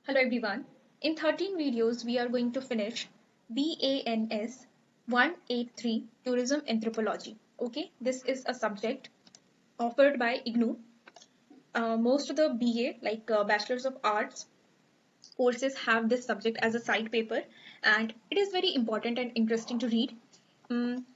Hello everyone. In 13 videos, we are going to finish BANS 183 Tourism Anthropology. Okay, this is a subject offered by IGNOU. Most of the BA, like Bachelors of Arts courses, have this subject as a side paper, and it is very important and interesting to read.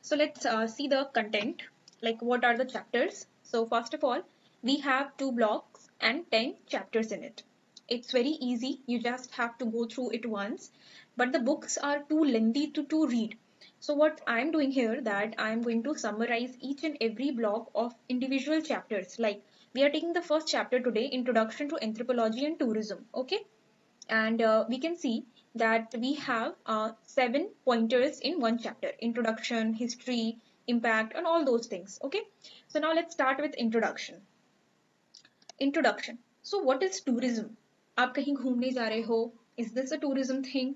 So let's see the content, like what are the chapters. So first of all, we have 2 blocks and 10 chapters in it. It's very easy, you just have to go through it once, but the books are too lengthy to read. So what I'm doing here, that I'm going to summarize each and every block of individual chapters. Like we are taking the first chapter today, Introduction to Anthropology and Tourism. Okay, and we can see that we have 7 pointers in one chapter: introduction, history, impact, and all those things. Okay, so now let's start with introduction. So what is tourism? आप कहीं घूमने जा रहे हो, is this a tourism thing?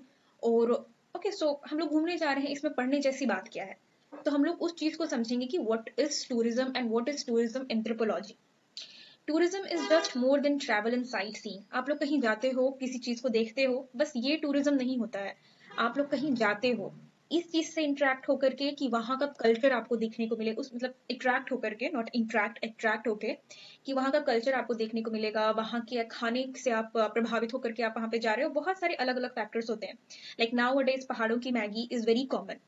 और okay, so हम लोग घूमने जा रहे हैं, इसमें पढ़ने जैसी बात क्या है? तो हम लोग उस चीज को समझेंगे कि what is tourism and what is tourism anthropology. Tourism is just more than travel and sight seeing. आप लोग कहीं जाते हो, किसी चीज को देखते हो, बस ये टूरिज्म नहीं होता है. आप लोग कहीं जाते हो इस चीज से इंटरेक्ट होकर के कि वहां का कल्चर आपको देखने को मिले, उस मतलब अट्रैक्ट होकर के, नॉट इंटरेक्ट, अट्रैक्ट होके कि वहां का कल्चर आपको देखने को मिलेगा, वहां के खाने से आप प्रभावित होकर के आप वहां पे जा रहे हो. बहुत सारे अलग अलग फैक्टर्स होते हैं. लाइक नाउ अडेज पहाड़ों की Maggi is very common.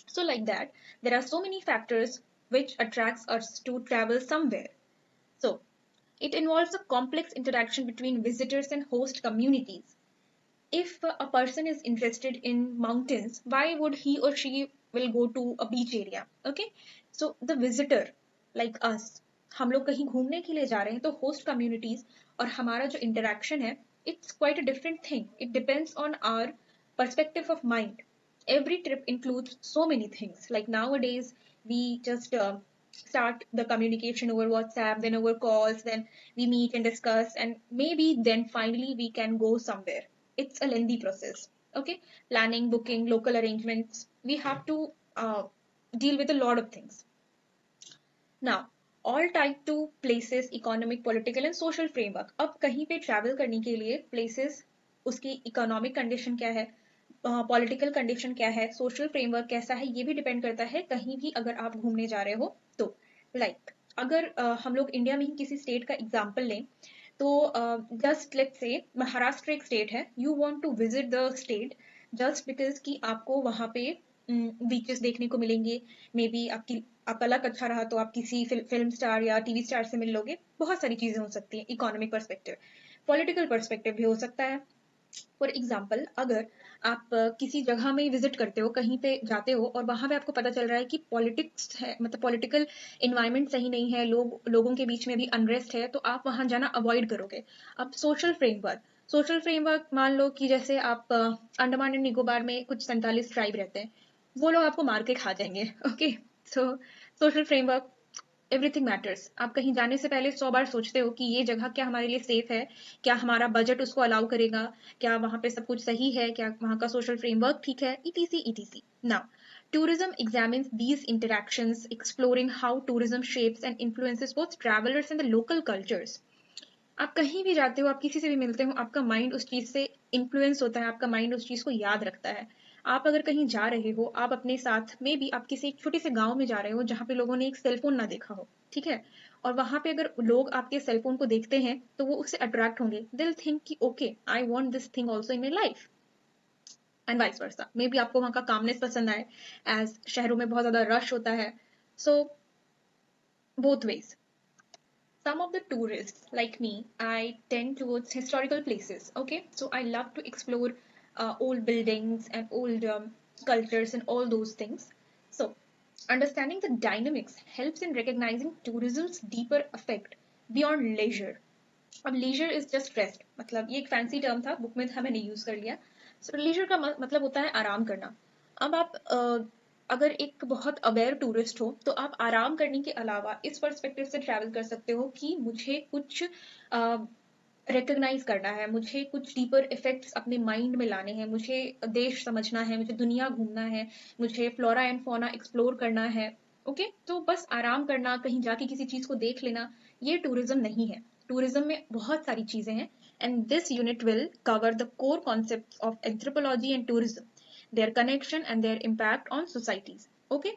So like that, there are so many factors which attracts us to travel somewhere. So it involves a complex interaction between visitors and host communities. If a person is interested in mountains, why would he or she will go to a beach area? Okay, so the visitor, like us, हम लोग कहीं घूमने के लिए जा रहे हैं, तो host communities और हमारा जो interaction है, it's quite a different thing. It depends on our perspective of mind. Every trip includes so many things. Like nowadays, we just start the communication over WhatsApp, then over calls, then we meet and discuss, and maybe then finally we can go somewhere. It's a lengthy process. Okay, planning, booking, local arrangements. We have to deal with a lot of things. Now, all tied to places, economic, political and social framework. अब कहीं पे travel करने के लिए places, उसकी economic condition क्या है, political condition क्या है, सोशल फ्रेमवर्क कैसा है, ये भी डिपेंड करता है कहीं भी अगर आप घूमने जा रहे हो तो. लाइक अगर हम लोग इंडिया में ही किसी स्टेट का एग्जांपल लें, तो जस्ट लेट्स से महाराष्ट्र एक स्टेट है. You want to visit the state just because कि आपको वहां पे बीचेस देखने को मिलेंगे. मे बी आपका लक अच्छा रहा तो आप किसी फिल्म स्टार या टीवी स्टार से मिल लोगे. बहुत सारी चीजें हो सकती हैं. इकोनॉमिक पर्सपेक्टिव, पॉलिटिकल पर्सपेक्टिव भी हो सकता है. फॉर एग्जाम्पल, अगर आप किसी जगह में विजिट करते हो, कहीं पे जाते हो और वहां पे आपको पता चल रहा है कि पॉलिटिक्स है, मतलब पॉलिटिकल इन्वायरमेंट सही नहीं है, लोगों के बीच में भी अनरेस्ट है, तो आप वहां जाना अवॉइड करोगे. अब सोशल फ्रेमवर्क मान लो कि जैसे आप अंडमान एंड निकोबार में कुछ 47 ट्राइब रहते हैं, वो लोग आपको मार के खा जाएंगे. ओके, सो सोशल फ्रेमवर्क, एवरीथिंग मैटर्स. आप कहीं जाने से पहले 100 बार सोचते हो कि ये जगह क्या हमारे लिए सेफ है, क्या हमारा बजट उसको अलाउ करेगा, क्या वहां पे सब कुछ सही है, क्या वहां का सोशल फ्रेमवर्क ठीक है, etc etc. Now, tourism examines these interactions, exploring how tourism shapes and influences both travelers and the local cultures. आप कहीं भी जाते हो, आप किसी से भी मिलते हो, आपका माइंड उस चीज से इन्फ्लुएंस होता है, आपका माइंड उस चीज को याद रखता है. आप अगर कहीं जा रहे हो, आप अपने साथ में भी आप किसी एक छोटे से गांव में जा रहे हो जहां पे लोगों ने एक सेलफोन ना देखा हो, ठीक है, और वहां पे अगर लोग आपके सेलफोन को देखते हैं तो वो उससे अट्रैक्ट होंगे. दिल थिंक कि okay, I want this thing also in my life, and vice versa. May be आपको वहां का कामनेस पसंद आए, एज शहरों में बहुत ज्यादा रश होता है. So both ways. Some of the tourists like me, I tend towards historical places. Okay, so I love to explore old buildings and old cultures and all those things. So understanding the dynamics helps in recognizing tourism's deeper effect beyond leisure. अब leisure is just rest, मतलब ये एक fancy term था, book में था, मैंने use कर लिया. सो leisure का मतलब होता है आराम करना. अब आप अगर एक बहुत अवेयर टूरिस्ट हो, तो आप आराम करने के अलावा इस पर्सपेक्टिव से ट्रैवल कर सकते हो कि मुझे कुछ रिकग्नाइज करना है, मुझे कुछ डीपर इफेक्ट्स अपने माइंड में लाने हैं, मुझे देश समझना है, मुझे दुनिया घूमना है, मुझे फ्लोरा एंड फौना एक्सप्लोर करना है. ओके, तो बस आराम करना, कहीं जाके किसी चीज को देख लेना, ये टूरिज्म नहीं है. टूरिज्म में बहुत सारी चीजें हैं and this unit will cover the core concepts of anthropology and tourism, their connection and their impact on societies. Okay,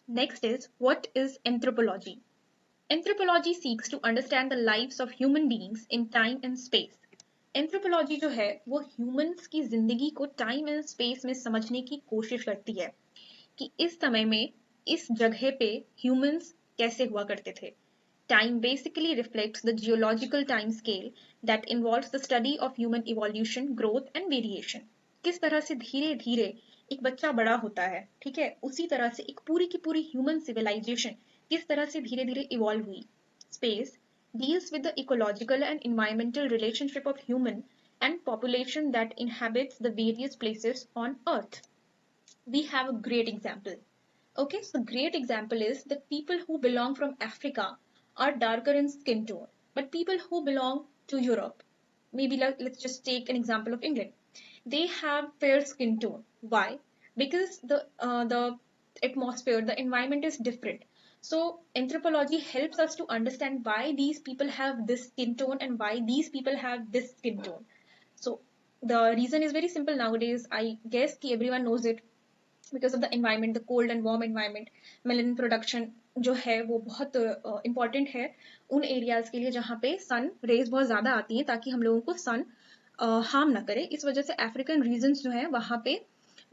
next is what is anthropology? Anthropology seeks to understand the lives of human beings in time and space. Anthropology जो है वो humans की जिंदगी को time and space में समझने की कोशिश करती है कि इस समय में इस जगह पे ह्यूमंस कैसे हुआ करते थे. Time basically reflects the geological time scale that involves the study of human evolution, growth and variation. किस तरह से धीरे धीरे एक बच्चा बड़ा होता है, ठीक है, उसी तरह से एक पूरी की पूरी ह्यूमन सिविलाइजेशन किस तरह से धीरे धीरे इवॉल्व हुई. Space deals with the ecological and environmental relationship of human and population that inhabits the various places on earth. We have a great example. Okay, so the great example is that people who belong from Africa are darker in skin tone, but people who belong to Europe, maybe let's just take an example of England, they have fair skin tone. Why? Because the atmosphere, the environment is different. So anthropology helps us to understand why these people have this skin tone and why these people have this skin tone. So the reason is very simple nowadays. I guess everyone knows it. Because of the environment, the cold and warm environment, melanin production जो है वो बहुत important है उन areas के लिए जहाँ पे सन रेज बहुत ज़्यादा आती हैं ताकि हम लोगों को सन हार्म ना करे. इस वजह से अफ्रीकन रीजन्स जो है वहाँ पे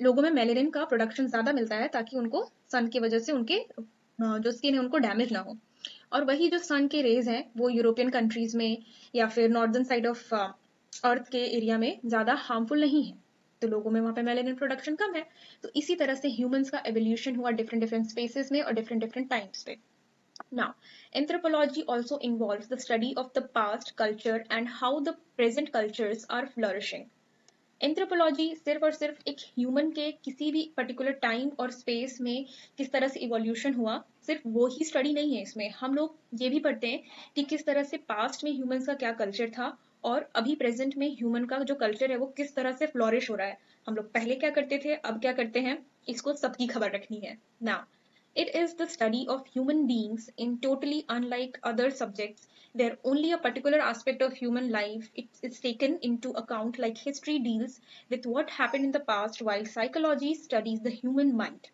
लोगों में मेलानिन का प्रोडक्शन ज़्यादा मिलता है ताकि उनको सन की वजह से उनके जो स्किन है उनको डैमेज ना हो. और वही जो सन के रेज हैं वो यूरोपियन कंट्रीज में या फिर नॉर्दर्न साइड ऑफ अर्थ के एरिया में ज़्यादा हार्मफुल नहीं है, तो लोगों में वहाँ पे मेलानिन प्रोडक्शन कम है. तो इसी तरह से ह्यूमंस का एवोल्यूशन हुआ डिफरेंट डिफरेंट स्पेसेस में और डिफरेंट डिफरेंट टाइम्स पे. Now, anthropology also involves the study of the past culture and how the present cultures are flourishing. Anthropology सिर्फ और सिर्फ एक ह्यूमन के किसी भी पर्टिकुलर टाइम और स्पेस में किस तरह से इवोल्यूशन हुआ सिर्फ वो ही स्टडी नहीं है. इसमें हम लोग ये भी पढ़ते हैं कि किस तरह से पास्ट में ह्यूमंस का क्या कल्चर था और अभी प्रेजेंट में ह्यूमन का जो कल्चर है वो किस तरह से फ्लोरिश हो रहा है. हम लोग पहले क्या करते थे, अब क्या करते हैं, इसको सबकी खबर रखनी है. Now it is the study of human beings in totally unlike other subjects where only a particular aspect of human life is taken into account, like history deals with what happened in the past while psychology studies the human mind.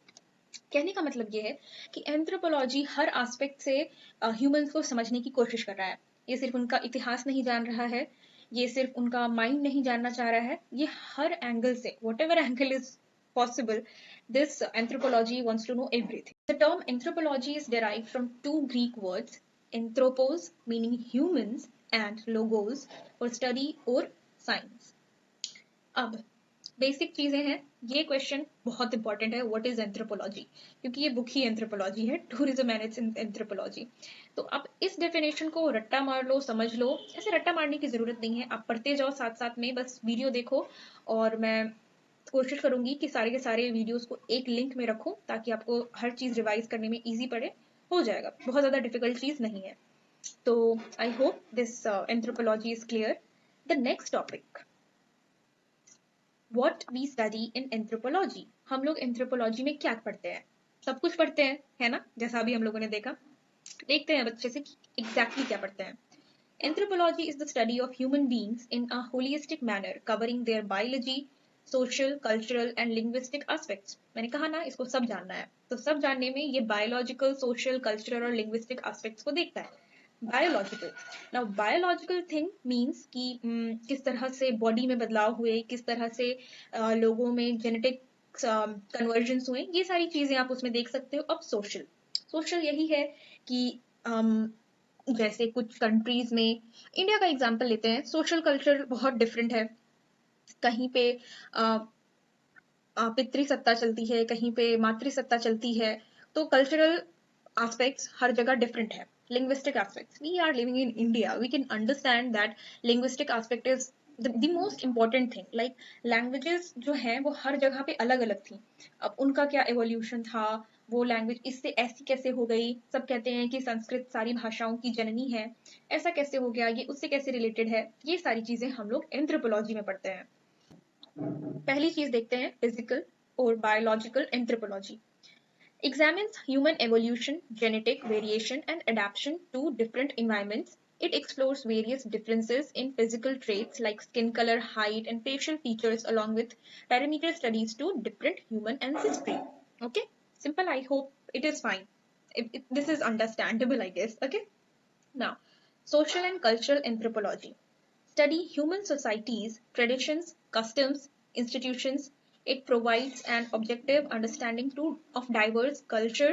कहने का मतलब ये है कि anthropology हर aspect से humans को समझने की कोशिश कर रहा है. ये सिर्फ उनका इतिहास नहीं जान रहा है, ये सिर्फ उनका माइंड नहीं जानना चाह रहा है, ये हर एंगल से, whatever angle is possible, this anthropology wants to know everything. The term anthropology is derived from two Greek words, anthropos meaning humans and logos for study or science. अब बेसिक चीजें हैं, ये क्वेश्चन बहुत important है, what is anthropology, क्योंकि ये book ही anthropology है, tourism and it's anthropology. तो अब इस डेफिनेशन को रट्टा मार लो, समझ लो. ऐसे रट्टा मारने की जरूरत नहीं है, आप पढ़ते जाओ साथ साथ में, बस वीडियो देखो. और मैं कोशिश करूंगी कि सारे के सारे वीडियोस को एक लिंक में रखूं ताकि आपको हर चीज रिवाइज करने में इजी पड़े. हो जाएगा, बहुत ज्यादा डिफिकल्ट चीज नहीं है. तो I hope this anthropology is clear. The next topic, What we study in anthropology. हम लोग एंथ्रोपोलॉजी में क्या पढ़ते हैं? सब कुछ पढ़ते हैं, है ना, जैसा अभी हम लोगों ने देखा. देखते हैं बच्चे से एग्जैक्टली क्या पढ़ते हैं. Anthropology is the study of human beings in a holistic manner covering their biology, social, cultural and linguistic aspects. मैंने कहा ना इसको सब जानना है, तो सब जानने में ये बायोलॉजिकल, सोशल, कल्चरल और लिंग्विस्टिक एस्पेक्ट्स को देखता है. Biological, now biological thing means कि किस तरह से बॉडी में बदलाव हुए, किस तरह से लोगों में जेनेटिक कन्वर्जन्स हुए, ये सारी चीजें आप उसमें देख सकते हो. अब सोशल, सोशल यही है कि जैसे कुछ कंट्रीज में, इंडिया का एग्जांपल लेते हैं, सोशल कल्चर बहुत डिफरेंट है. कहीं पे पितृ सत्ता चलती है, कहीं पे मातृ सत्ता चलती है, तो कल्चरल एस्पेक्ट्स हर जगह डिफरेंट है. Linguistic aspects, we are living in India, we can understand that linguistic aspect is the most important thing. Like languages जो हैं वो हर जगह पे अलग अलग थी, अब उनका क्या evolution था, वो लैंग्वेज इससे ऐसी कैसे हो गई. सब कहते हैं कि संस्कृत सारी भाषाओं की जननी है, ऐसा कैसे हो गया, ये उससे कैसे रिलेटेड है. ये सारी चीजें हम लोग एंथ्रोपोलॉजी में पढ़ते हैं. पहली चीज देखते हैं फिजिकल और biological anthropology. Examines human evolution, genetic variation and adaptation to different environments It explores various differences in physical traits like skin color, height, and facial features, along with parameter studies to different human ancestry. Okay, simple. I hope it is fine. This is understandable, I guess. Okay, now social and cultural anthropology study human societies, traditions, customs, institutions. It provides an objective understanding of diverse culture,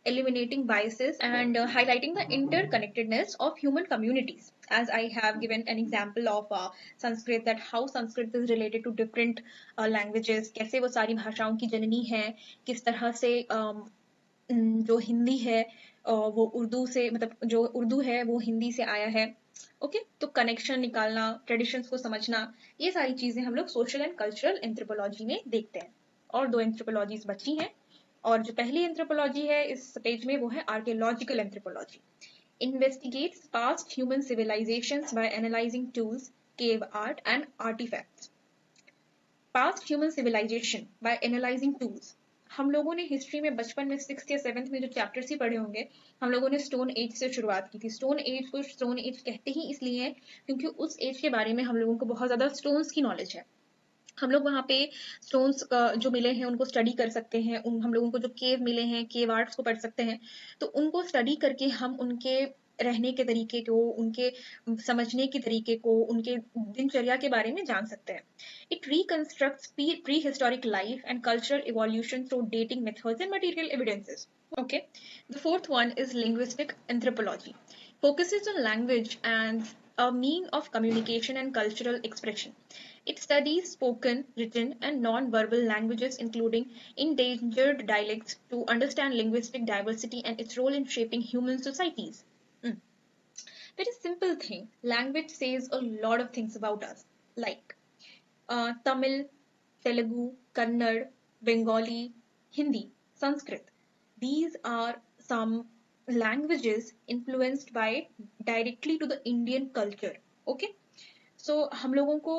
eliminating biases and highlighting the interconnectedness of human communities. As I have given an example of Sanskrit, that how Sanskrit is related to different languages, कैसे वो सारी भाषाओं की जननी है, किस तरह से जो हिंदी है वो उर्दू से, मतलब जो उर्दू है वो हिंदी से आया है। ओके, तो कनेक्शन निकालना, ट्रेडिशंस को समझना, ये सारी चीजें हम लोग सोशल एंड कल्चरल एंथ्रोपोलॉजी में देखते हैं। और दो एंथ्रोपोलॉजीज बची हैं, और जो पहली एंथ्रोपोलॉजी है इस पेज में वो है archaeological anthropology. Investigates past human civilisations by analysing tools, cave art and artifacts. Past human civilisation by analysing tools, हम लोगों ने हिस्ट्री में बचपन में 6th या 7th में जो चैप्टर्स ही पढ़े होंगे, हम लोगों ने स्टोन एज से शुरुआत की थी। स्टोन एज को स्टोन एज कहते ही इसलिए है क्योंकि उस एज के बारे में हम लोगों को बहुत ज्यादा स्टोन्स की नॉलेज है। हम लोग वहाँ पे स्टोन्स जो मिले हैं उनको स्टडी कर सकते हैं, हम लोगों को जो केव मिले हैं, केव आर्ट्स को पढ़ सकते हैं, तो उनको स्टडी करके हम उनके रहने के तरीके को, उनके समझने के तरीके को, उनके दिनचर्या के बारे में जान सकते हैं। It reconstructs prehistoric life and cultural evolution through dating methods and material evidences. Okay, the fourth one is linguistic anthropology. Focuses on language as a mean of communication and cultural expression. It studies spoken, written, and non-verbal languages, including endangered dialects, to understand linguistic diversity and its role in shaping human societies. Mm. Very simple thing. Language says a lot of things about us, like Tamil, Telugu, Kannada, Bengali, Hindi, Sanskrit. These are some languages influenced by directly to the Indian culture. Okay, सो हम लोगों को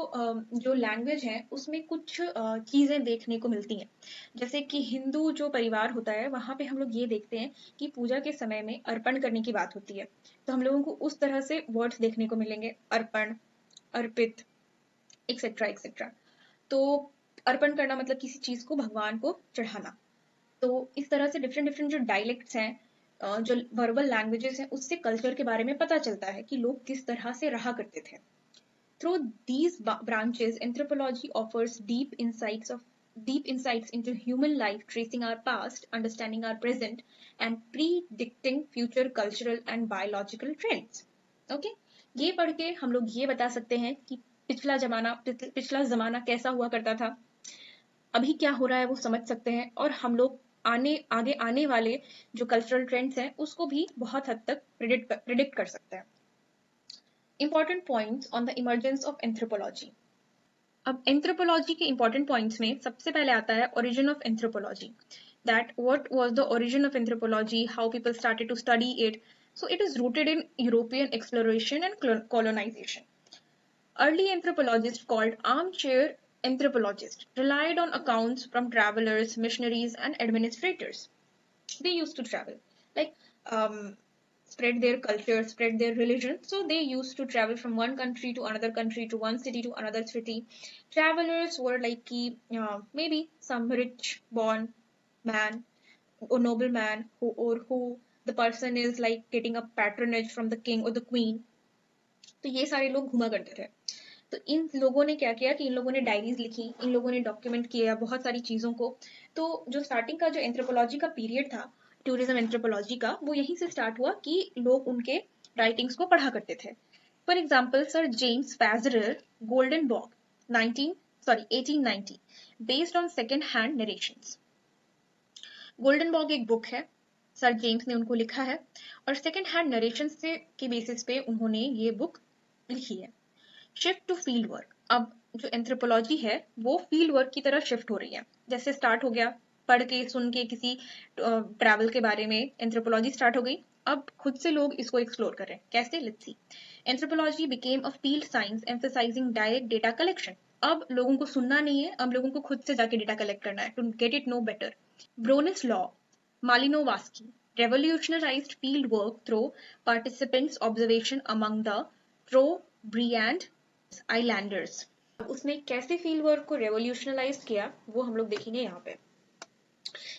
जो language है उसमें कुछ चीजें देखने को मिलती हैं। जैसे कि हिंदू जो परिवार होता है वहां पे हम लोग ये देखते हैं कि पूजा के समय में अर्पण करने की बात होती है, तो हम लोगों को उस तरह से वर्ड्स देखने को मिलेंगे, अर्पण, अर्पित, एक्सेट्रा एक्सेट्रा। तो अर्पण करना मतलब किसी चीज को भगवान को चढ़ाना। तो इस तरह से डिफरेंट डिफरेंट जो डायलेक्ट्स हैं, जो वर्बल लैंग्वेजेस हैं, उससे कल्चर के बारे में पता चलता है कि लोग किस तरह से रहा करते थे। Through these branches, anthropology offers deep insights into human life, tracing our past, understanding our present, and predicting future cultural and biological trends. Okay? ये पढ़ के हम लोग ये बता सकते हैं कि पिछला जमाना कैसा हुआ करता था, अभी क्या हो रहा है वो समझ सकते हैं, और हम लोग आगे आने वाले जो कल्चरल ट्रेंड्स हैं उसको भी बहुत हद तक प्रिडिक्ट कर सकते हैं। Important points on the emergence of anthropology. अब एंथ्रोपोलॉजी के इंपॉर्टेंट पॉइंट्स में सबसे पहले आता है origin of anthropology. That what was the origin of anthropology, how people started to study it. So it is rooted in European exploration and colonization. Early anthropologists, called armchair anthropologists, relied on accounts from travelers, missionaries, and administrators. They used to travel, like spread their culture, spread their religion. So they used to travel from one country to another country, to one city to another city. Travelers were like maybe some rich born man or nobleman who the person is like getting a patronage from the king or the queen. तो ये सारे लोग घूमा करते थे। तो इन लोगों ने क्या किया कि इन लोगों ने डायरीज लिखी, इन लोगों ने डॉक्यूमेंट किया बहुत सारी चीजों को। तो जो स्टार्टिंग का जो एंथ्रोपोलॉजी का पीरियड था, टूरिज्म एंथ्रोपोलॉजी का, वो यहीं से स्टार्ट हुआ कि लोग उनके राइटिंग्स को पढ़ा करते थे। For example sir James Frazer golden bough 1890 based on second hand narrations. Golden bough एक बुक है, सर जेम्स ने उनको लिखा है, और सेकेंड हैंड नरेशन से के बेसिस पे उन्होंने ये बुक लिखी है। शिफ्ट टू फील्ड वर्क, अब जो एंथ्रोपोलॉजी है वो फील्ड वर्क की तरह शिफ्ट हो रही है। जैसे स्टार्ट हो गया पढ़ के सुन के किसी ट्रैवल के बारे में, एंथ्रोपोलॉजी स्टार्ट हो गई, अब खुद से लोग इसको एक्सप्लोर कर रहे हैं। कैसे? Let's see. Anthropology became a field science emphasising direct data collection. अब लोगों को सुनना नहीं है, अब लोगों को खुद से जाके डेटा कलेक्ट करना है to get it know better. Bronislaw, Malinowski, revolutionized field work through participants' observation among the Trobriand islanders. उसने कैसे फील्ड वर्क को रेवोल्यूशनलाइज किया वो हम लोग देखेंगे यहाँ पे।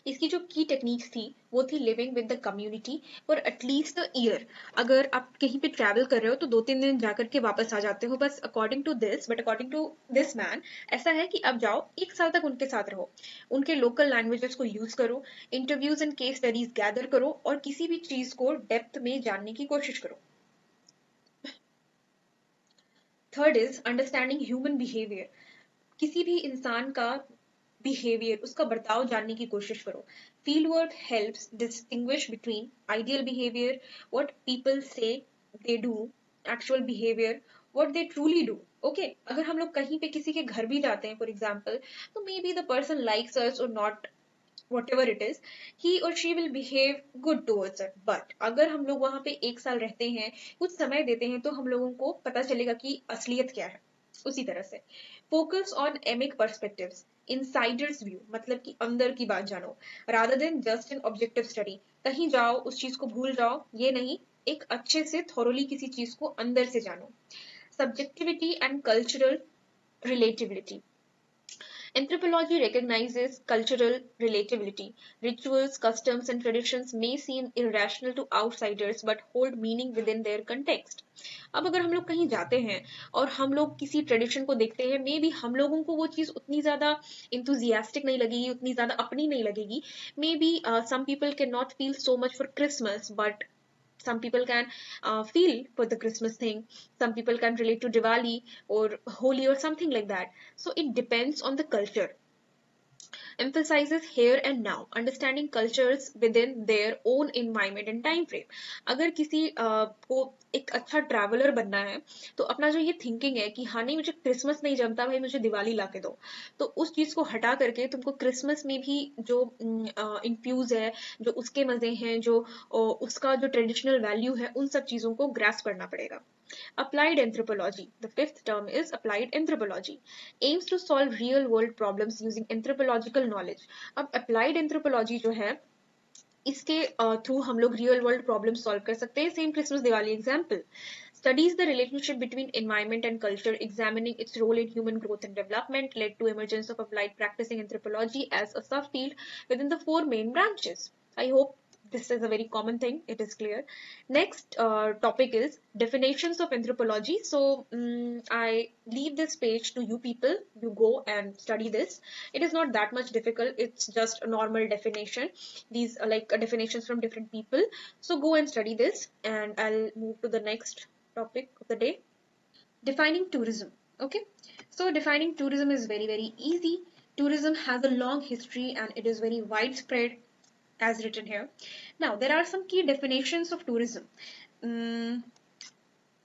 इसकी जो की टेक्निक्स थी वो थी living with the community for at least a year. अगर आप कहीं पे ट्रैवल कर रहे हो तो 2-3 दिन जाकर के वापस आ जाते हो बस according to this, but according to this man ऐसा है कि आप जाओ 1 साल तक उनके साथ रहो, उनके लोकल लैंग्वेजेस को यूज करो, interviews and case studies gather करो और किसी भी चीज को डेप्थ में जानने की कोशिश करो। Third is understanding human behaviour. किसी भी इंसान का बिहेवियर, उसका बर्ताव जानने की कोशिश करो। Field work helps distinguish between ideal behaviour, what people say they do, actual behaviour, what they truly do. Okay, अगर हम लोग कहीं पे किसी के घर भी जाते हैं फॉर एग्जाम्पल, तो maybe the person likes us और not, whatever it is, he or she will behave good towards it. But अगर हम लोग वहां पे 1 साल रहते हैं, कुछ समय देते हैं, तो हम लोगों को पता चलेगा कि असलियत क्या है। उसी तरह से focus on emic perspectives, insiders view, मतलब कि अंदर की बात जानो, rather than just an objective study. कहीं जाओ उस चीज को भूल जाओ, ये नहीं, एक अच्छे से थॉरोली किसी चीज को अंदर से जानो। Subjectivity and cultural relativity. Anthropology recognizes cultural relatability. Rituals, customs, and traditions may seem irrational to outsiders but hold meaning within their context. अब अगर हम लोग कहीं जाते हैं और हम लोग किसी ट्रेडिशन को देखते हैं, मे बी हम लोगों को वो चीज़ उतनी ज़्यादा इंथुजियास्टिक नहीं लगेगी, उतनी ज़्यादा अपनी नहीं लगेगी। Maybe some people can not feel so much for Christmas, but some people can feel for the Christmas thing, some people can relate to Diwali or Holi or something like that. So it depends on the culture. Emphasizes here and now, understanding cultures within their own environment and time frame. अगर किसी को एक अच्छा traveller बनना है तो अपना जो ये थिंकिंग है कि हाँ नहीं मुझे क्रिसमस नहीं जमता भाई, मुझे दिवाली ला के दो, तो उस चीज को हटा करके तुमको क्रिसमस में भी जो इन्फ्यूज है, जो उसके मजे हैं, जो उसका जो ट्रेडिशनल वैल्यू है, उन सब चीजों को ग्रास्प करना पड़ेगा। Applied anthropology. The fifth term is applied anthropology. Aims to solve real world problems using anthropological knowledge. अब applied anthropology जो है इसके थ्रू हम लोग रियल वर्ल्ड प्रॉब्लम सॉल्व कर सकते हैं। Same Christmas Diwali example. Studies the relationship between environment and culture, examining its role in human growth and development, led to emergence of applied practicing anthropology as a subfield within the 4 main branches. I hope this is a very common thing, it is clear. Next topic is definitions of anthropology. So I leave this page to you people, you go and study this. It is not that much difficult, it's just a normal definition. These are like definitions from different people, so go and study this and I'll move to the next topic of the day. Defining tourism. Okay, so defining tourism is very easy. Tourism has a long history and it is very widespread as written here. Now, there are some key definitions of tourism.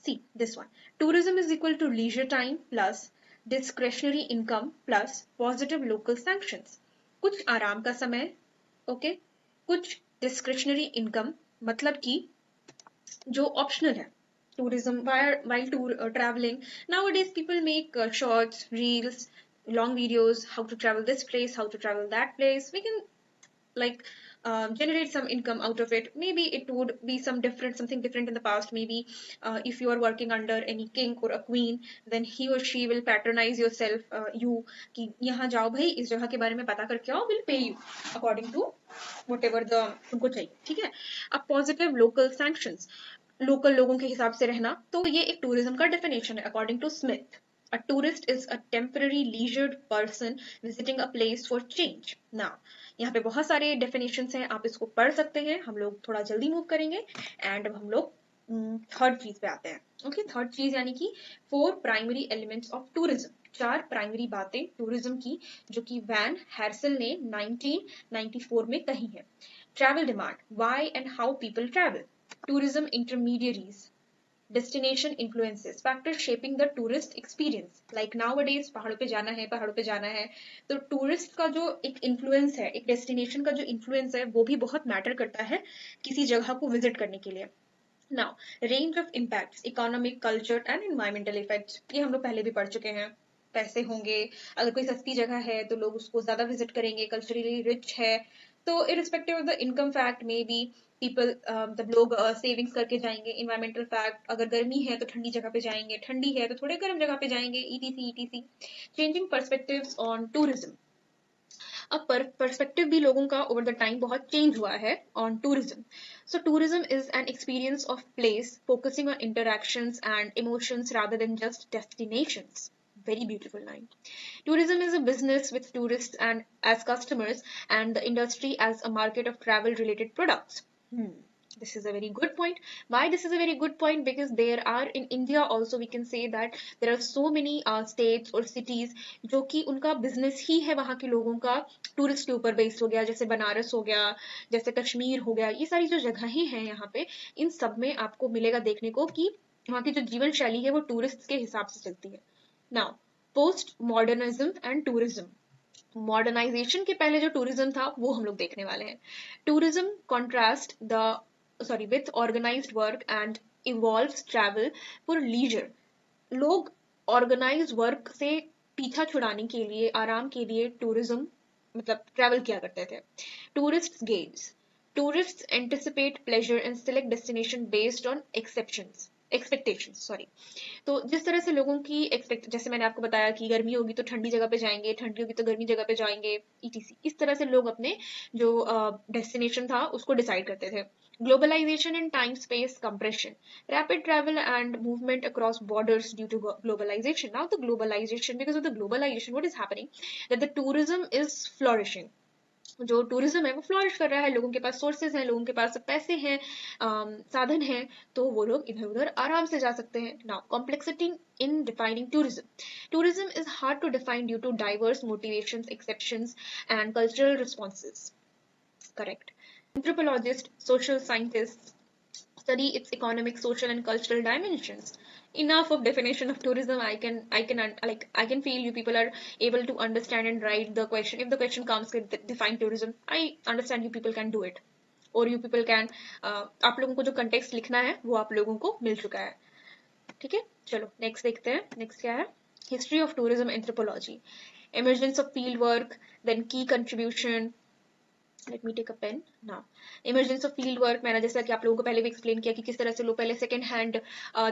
See this one. Tourism is equal to leisure time plus discretionary income plus positive local sanctions. कुछ आराम का समय, okay? कुछ discretionary income, मतलब कि जो optional है. Tourism while traveling. Nowadays, people make shorts, reels, long videos, how to travel this place, how to travel that place. We can like generate some income out of it. Maybe it would be something different in the past. Maybe if you are working under any king or a queen, then he or she will patronize you कि यहाँ जाओ भाई, इस जगह के बारे में पता करके आओ, will pay you according to whatever the तुमको चाहिए, ठीक है। अब पॉजिटिव लोकल सैंक्शंस, लोकल लोगों के हिसाब से रहना, तो ये एक टूरिज्म का डेफिनेशन है according to Smith. A tourist is a temporary leisured person visiting a place for change. Now, यहाँ पे बहुत सारे definitions हैं, आप इसको पढ़ सकते हैं। हम लोग थोड़ा जल्दी मूव करेंगे एंड अब हम लोग थर्ड चीज पे आते हैं। ओके, थर्ड चीज यानी कि 4 primary elements of tourism, 4 primary बातें टूरिज्म की जो कि वैन हेर्सल ने 1994 में कही है। Travel demand, why and how people travel. Tourism intermediaries, destination influences, factors shaping the tourist experience, like nowadays पहाड़ों पे जाना है, तो टूरिस्ट का जो एक इन्फ्लुएंस है, एक डेस्टिनेशन का जो इन्फ्लुएंस है, वो भी बहुत मैटर करता है किसी जगह को विजिट करने के लिए। Now, range of impacts, economic, culture and environmental effects, ये हम लोग पहले भी पढ़ चुके हैं। पैसे होंगे, अगर कोई सस्ती जगह है तो लोग उसको ज्यादा विजिट करेंगे, कल्चरली रिच है तो irrespective of the income fact, may be people मतलब लोग सेविंग्स करके जाएंगे. इन्वायरमेंटल फैक्ट, अगर गर्मी है तो ठंडी जगह पे जाएंगे, ठंडी है तो थोड़े गर्म जगह पे जाएंगे, etc. Changing perspectives on tourism. अब पर्सपेक्टिव भी लोगों का ओवर द टाइम बहुत चेंज हुआ है on tourism. So tourism is an experience of place focusing on interactions and emotions rather than just destinations. Very beautiful line. Tourism is a business with tourists and as customers, and the industry as a market of travel related products. This is a very good point. Why this is a very good point? Because there are in India also, we can say that there are so many states or cities जो कि उनका business ही है वहाँ के लोगों का tourist के ऊपर बेस्ड हो गया, जैसे बनारस हो गया, जैसे कश्मीर हो गया. ये सारी जो जगह ही हैं यहाँ पे, इन सब में आपको मिलेगा देखने को कि वहाँ की जो जीवन शैली है वो टूरिस्ट के हिसाब से चलती है. Now post modernism and tourism. Modernisation के पहले जो टूरिज्म था वो हम लोग देखने वाले हैं. Tourism contrast with organized work and evolves travel for leisure. लोग ऑर्गेनाइज वर्क से पीछा छुड़ाने के लिए, आराम के लिए टूरिज्म मतलब ट्रैवल किया करते थे. Tourist gauge. Tourist anticipate pleasure and select destination based on expectations. तो जिस तरह से लोगों की जैसे मैंने आपको बताया कि गर्मी होगी तो ठंडी जगह पे जाएंगे, ठंडी होगी तो गर्मी जगह पे जाएंगे, ईटीसी. इस तरह से लोग अपने जो डेस्टिनेशन था उसको डिसाइड करते थे. Globalization and time space compression. Rapid travel and movement across borders due to globalization. Now, the globalization, because of the globalization, what is happening? That the tourism is flourishing. जो tourism है वो flourish कर रहा है, लोगों के पास sources हैं, लोगों के पास पैसे हैं, साधन हैं, तो वो लोग इधर उधर आराम से जा सकते हैं. Now complexity in defining tourism. Tourism is hard to define due to diverse motivations, exceptions, and cultural responses. Correct. Anthropologists, social scientists study its economic, social, and cultural dimensions. Enough of definition of tourism. I can feel you people are able to understand and write the question. If the question comes with define tourism, I understand you people can do it. और you people can आप लोगों को जो context लिखना है वो आप लोगों को मिल चुका है. ठीक है, चलो नेक्स्ट देखते हैं. नेक्स्ट क्या है? History of tourism anthropology. emergence of field work, then key contribution. Let me take a pen now. Emergence of field work. मैंने जैसा कि आप लोगों को पहले भी एक्सप्लेन किया कि किस तरह से लोग पहले सेकेंड हैंड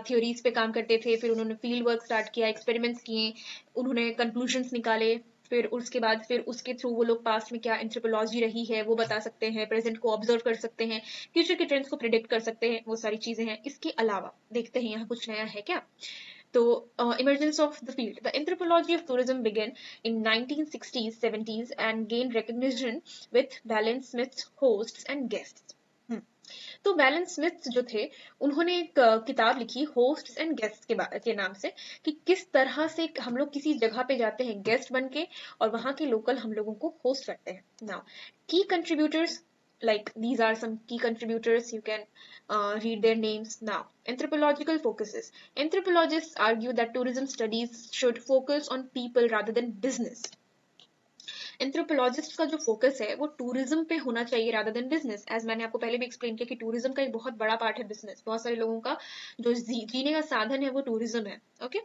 थ्योरीज पे काम करते थे, फिर उन्होंने फील्ड वर्क स्टार्ट किया, एक्सपेरिमेंट्स किए, उन्होंने कंक्लूजन्स निकाले, फिर उसके बाद फिर उसके थ्रू वो लोग पास्ट में क्या एंथ्रोपोलॉजी रही है वो बता सकते हैं, प्रेजेंट को ऑब्जर्व कर सकते हैं, फ्यूचर के ट्रेंड्स को प्रिडिक्ट कर सकते हैं, वो सारी चीजें हैं. इसके अलावा देखते हैं यहाँ कुछ नया है क्या. तो emergence of the field. The anthropology of tourism began in 1960s, 70s and gained recognition with Valen Smith's hosts and guests. तो वैलेन स्मिथ जो थे उन्होंने एक किताब लिखी होस्ट्स एंड गेस्ट्स के नाम से, कि किस तरह से हम लोग किसी जगह पे जाते हैं गेस्ट बन के और वहां के लोकल हम लोगों को होस्ट करते हैं. नाउ की contributors, like these are some key contributors, you can read their names. Now, anthropological focuses. Anthropologists argue that tourism studies should focus on people rather than business. Anthropologist का जो focus है वो tourism पे होना चाहिए rather than business. As मैंने आपको पहले भी एक्सप्लेन किया कि टूरिज्म का एक बहुत बड़ा पार्ट है बिजनेस. बहुत सारे लोगों का जो जीने का साधन है वो टूरिज्म है. ओके,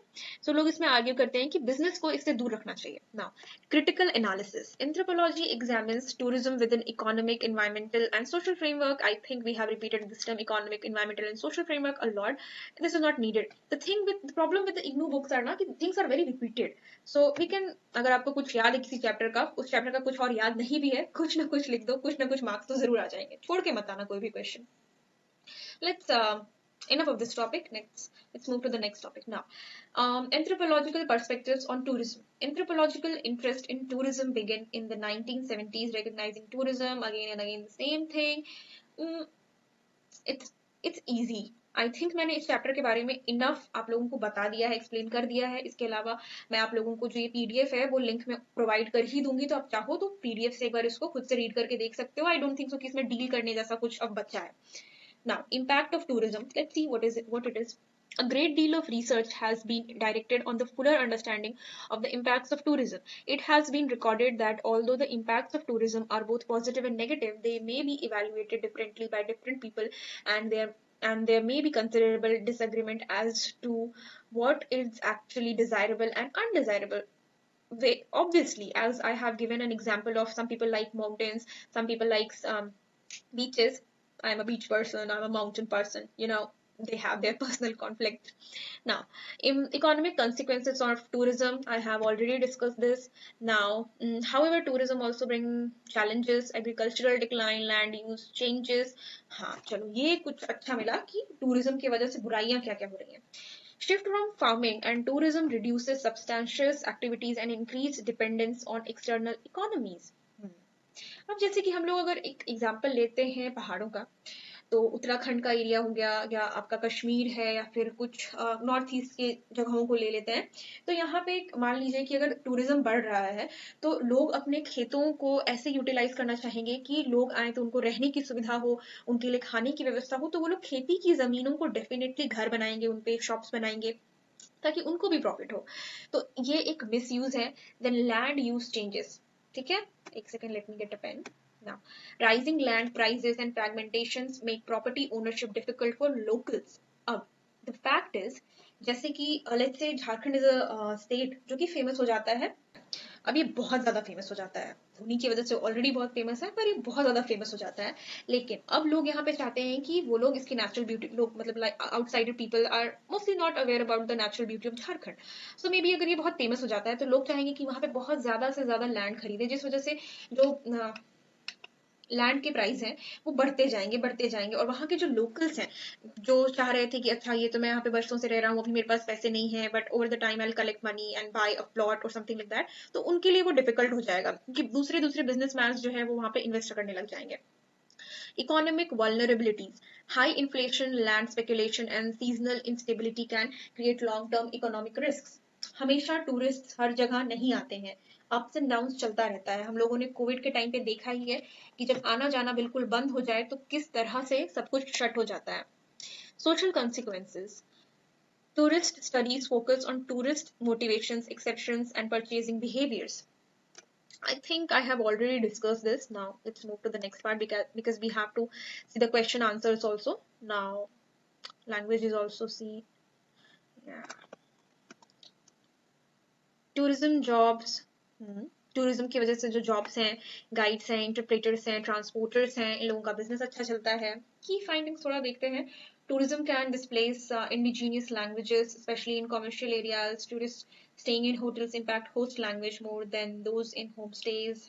सो लोग इसमें आर्ग्यू करते हैं कि बिजनेस को इससे दूर रखना चाहिए. Now critical analysis. Anthropology examines tourism within economic, environmental and social framework. I think we have repeated this term economic, environmental and social framework a lot. This is not needed. The problem with the IGNOU books are ना कि things are very repeated. So we can, अगर आपको कुछ याद है किसी chapter का, उस चैप्टर का कुछ और याद नहीं भी है, कुछ ना कुछ लिख दो, कुछ ना कुछ मार्क्स तो जरूर आ जाएंगे. छोड़ के मत आना कोई भी question. Let's enough of this topic. Let's move to the next topic now. Anthropological perspectives on tourism. Anthropological interest in tourism began in the 1970s, recognizing tourism again and again the same thing. It's easy. I think मैंने इस chapter के बारे में enough आप लोगों को बता दिया है, एक्सप्लेन कर दिया है. इसके अलावा मैं आप लोगों को जो ये पीडीएफ है वो लिंक में प्रोवाइड कर ही दूंगी, तो आप चाहो तो पीडीएफ से एक बार इसको खुद से रीड करके देख सकते हो. आई डोंट थिंक सो कि इसमें डील करने जैसा कुछ अब बचा है. Now impact of tourism. Let's see what it is. A great deal of research has been directed on the fuller understanding of the impacts of tourism. It has been recorded that although the impacts of tourism are both positive and negative, they may be evaluated differently by different people, and there may be considerable disagreement as to what is actually desirable and undesirable. obviously, as I have given an example of some people like mountains, some people like beaches. I'm a beach person, I'm a mountain person, they have their personal conflict. Now, in economic consequences of tourism, I have already discussed this. Now, however, tourism also bring challenges, agricultural decline, land use changes. हाँ चलो ये कुछ अच्छा मिला कि tourism की वजह से बुराइयां क्या क्या हो रही हैं. Shift from farming and tourism reduces substantial activities and increase dependence on external economies. अब जैसे कि हम लोग अगर एक एग्जांपल लेते हैं पहाड़ों का, तो उत्तराखंड का एरिया हो गया या आपका कश्मीर है या फिर कुछ नॉर्थ ईस्ट के जगहों को ले लेते हैं, तो यहाँ पे मान लीजिए कि अगर टूरिज्म बढ़ रहा है तो लोग अपने खेतों को ऐसे यूटिलाइज करना चाहेंगे कि लोग आए तो उनको रहने की सुविधा हो, उनके लिए खाने की व्यवस्था हो, तो वो लोग खेती की जमीनों को डेफिनेटली घर बनाएंगे, उनपे शॉप्स बनाएंगे ताकि उनको भी प्रॉफिट हो. तो ये एक मिस यूज है. Then land use changes. ठीक है, एक second, let me get a pen. Now, rising land prices and fragmentations make property ownership difficult for locals. अब the fact is, जैसे कि let's say Jharkhand is a state जो कि famous हो जाता है, अब ये बहुत ज्यादा फेमस हो जाता है, उन्हीं की वजह से ऑलरेडी बहुत फेमस है, पर ये बहुत ज्यादा फेमस हो जाता है. लेकिन अब लोग यहाँ पे चाहते हैं कि वो लोग इसकी नेचुरल ब्यूटी, लोग मतलब like outsider people are mostly not aware about the natural beauty of Jharkhand. So maybe अगर ये बहुत फेमस हो जाता है तो लोग चाहेंगे कि वहाँ पे बहुत ज्यादा से ज्यादा लैंड खरीदे, जिस वजह से जो लैंड के प्राइस हैं वो बढ़ते जाएंगे बढ़ते जाएंगे. और वहाँ के जो लोकल्स हैं जो चाह रहे थे कि अच्छा ये तो मैं यहाँ पे बरसों से रह रहा हूँ, अभी मेरे पास पैसे नहीं है, but over the time I will collect money and buy a plot और समथिंग लाइक दैट, तो उनके लिए वो डिफिकल्ट हो जाएगा क्योंकि दूसरे दूसरे बिजनेसमैन जो है वो वहाँ पे इन्वेस्ट करने लग जाएंगे. Economic vulnerabilities. High inflation, land speculation, and seasonal instability can create long-term economic risks. हमेशा टूरिस्ट हर जगह नहीं आते हैं, अप्स एंड डाउन्स चलता रहता है. हम लोगों ने कोविड के टाइम पे देखा ही है कि जब आना जाना बिल्कुल बंद हो जाए तो किस तरह से सब कुछ शट हो जाता है. Social consequences. Tourist studies focus on tourist motivations, exceptions, and purchasing behaviors. I think I have already discussed this. Now let's move to the next part because we have to see the question answers also. Now language is also see. Yeah. Tourism jobs. Tourism की वजह से जो jobs हैं, guides हैं, interpreters हैं, transporters हैं, इन लोगों का बिजनेस अच्छा चलता है. की फाइंडिंग्स थोड़ा देखते हैं. Tourism can displace indigenous languages, especially in commercial areas. Tourists staying in hotels impact host language more than those in homestays.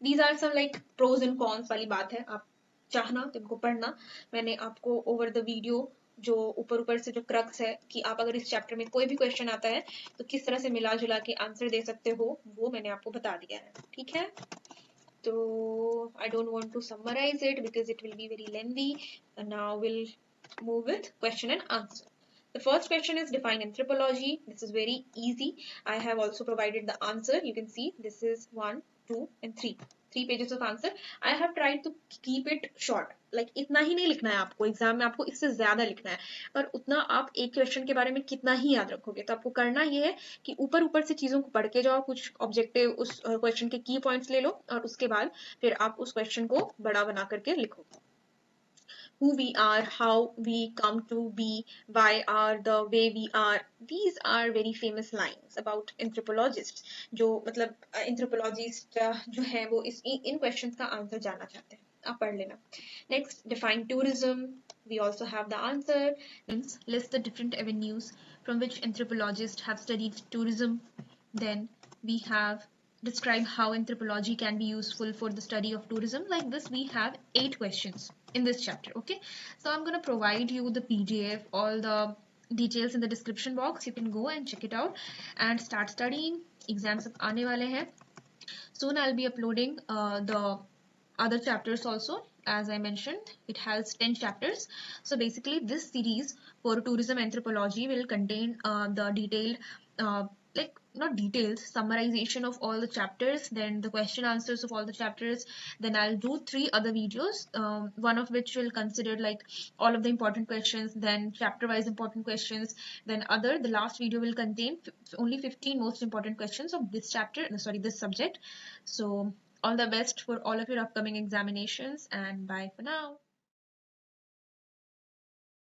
These are some like pros and cons वाली बात है. आप चाहना तो इनको पढ़ना. मैंने आपको over the video जो ऊपर ऊपर से जो क्रक्स है कि आप अगर इस चैप्टर में कोई भी क्वेश्चन आता है तो किस तरह से मिला जुला के आंसर दे सकते हो वो मैंने आपको बता दिया है. ठीक है, तो I don't want to summarize it because it will be very lengthy. And now we'll move with question and answer. The first question is define anthropology. This is very easy. I have also provided the answer. You can see this is 1, 2 and 3. 3 pages of answer. I have tried to keep it short. Like इतना ही नहीं लिखना है आपको exam में, आपको इससे ज्यादा लिखना है, पर उतना आप एक क्वेश्चन के बारे में कितना ही याद रखोगे. तो आपको करना ये है कि ऊपर ऊपर से चीजों को पढ़ के जाओ, कुछ ऑब्जेक्टिव उस क्वेश्चन के की पॉइंट्स ले लो और उसके बाद फिर आप उस क्वेश्चन को बड़ा बना करके लिखो. Who we are, how we come to be, why are the way we are. These are very famous lines about anthropologists. जो मतलब anthropologist जो है वो इन questions का answer जानना चाहते हैं. आप पढ़ लेना. Next, define tourism. We also have the answer. List the different avenues from which anthropologists have studied tourism. Then we have describe how anthropology can be useful for the study of tourism. Like this, we have 8 questions in this chapter. Okay, so I'm going to provide you the PDF, all the details in the description box. You can go and check it out and start studying. Exams aane wale hain. Soon I'll be uploading the other chapters also. As I mentioned, it has 10 chapters. So basically this series for tourism anthropology will contain the detailed like not details, summarization of all the chapters, then the question answers of all the chapters. Then I'll do 3 other videos, one of which will consider like all of the important questions, then chapter wise important questions, then the last video will contain only 15 most important questions of this chapter, sorry, this subject. So all the best for all of your upcoming examinations and bye for now.